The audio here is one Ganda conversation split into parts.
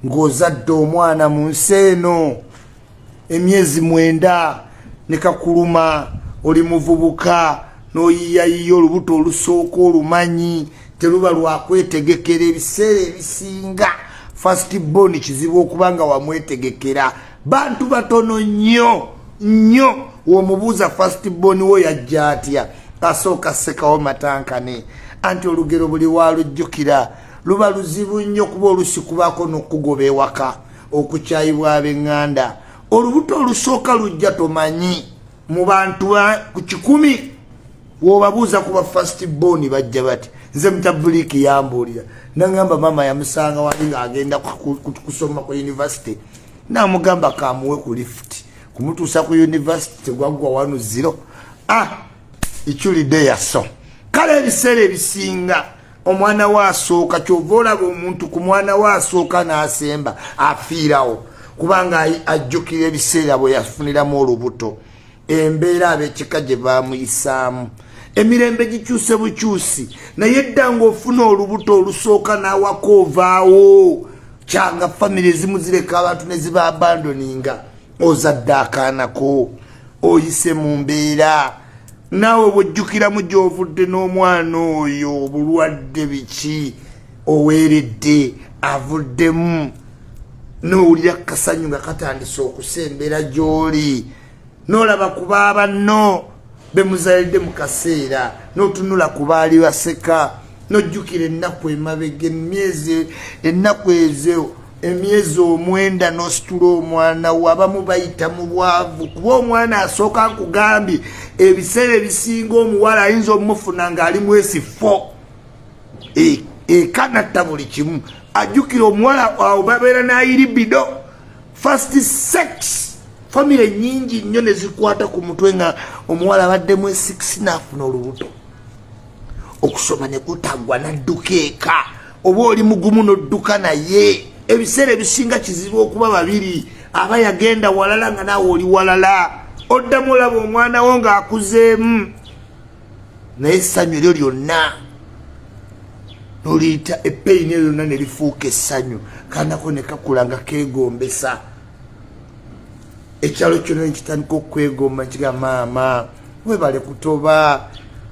ng'ozadde omwana mu nsi eno emyezi 9 ne kakuluma oli muvubuka n'oyiyayiya olubuto olusooka olumanyi teruba lwakwetegekera ebiseera ebisinga first born kizibu okubanga wamwetegekera bantu batono nnyo womubuuza first born wo yajja atya asooka sekawo matankane anti olugero buli walujjukira luba luzibu nnyo kuba olusi kubaako n'okugoba ewaka okukyayibwa ab'eŋŋanda olubuto olusooka lujja tomanyi mu bantu ku 100 wobabuuza kuba first born bajja bati nze mutabuliki yambuulira nangamba mama yamusanga wali ng'agenda kusoma ku university namugamba kamuwe ku lift kumutuusa ku university tegwaggwa 10 ikyulidde yaso kale ebiseera ebisinga omwana wasooka kyova olaba omuntu ku mwana wasooka n'asemba afiirawo kubanga ajjukira ebiseera bwe yafuniramu olubuto embeera ab'ekika gye baamuyisaamu emirembe gikyuse bukyusi naye dda ng'ofuna olubuto olusooka n'awaka ovaawo kyanga famire ezimu zireka abantu ne ziba abandoninga ozadde akaanako oyise mu mbeera naawe bwojjukiramu gy'ovudde n'omwana oyo obulwadde biki oweeredde avuddemu n'owulira kasanyu nga katandise okusembera gy'oli n'olaba ku baabanno bemuzalidde mu kaseera n'otunula ku baali baseka n'ojjukira ennaku emabega ennaku ezo emyezi 9 n'ositula omwana wo abamu bayita mu bwavu kuba omwana asooka nkugambye ebiseera ebisinga omuwala ayinza omufuna ng'ali mwesi 4 ekanatta buli kimu ajjukira omuwala awo babeera n'ayiribido first sex famire nyingi nnyo ne zikwata ku mutwe nga omuwala abadde mu 6 n'afuna olubuto okusoma ne kutaggwa n'adduka eka oba oli mugumu n'odduka naye ebiseera ebisinga kizibu okuba babiri aba yagenda walala nga naawe oli walala oddamu olaba omwana wo ng'akuzeemu naye essanyu eryo lyonna noliyita epeyini eryo lyonna ne lifuuka essanyu kanako ne kakula nga keegombesa ekyalo kyonna nekitandika okwegomba nkiga maama webale kutoba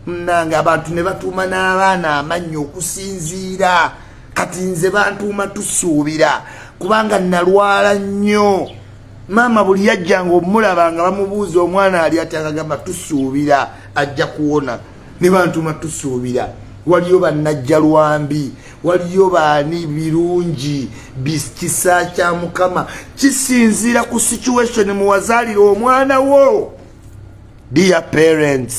munange abantu ne batuuma n'abaana amannya okusinziira kati nze bantuuma tusuubira kubanga nalwala nnyo maama buli yajjanga omulaba nga bamubuuza omwana ali ati agamba tusuubira ajja kuwona ne bantuuma tusuubira waliyo bannajja lwambi waliyo baani birungi kisa kya mukama kisinziira ku situation muwazaalira omwana wo. Dear parents,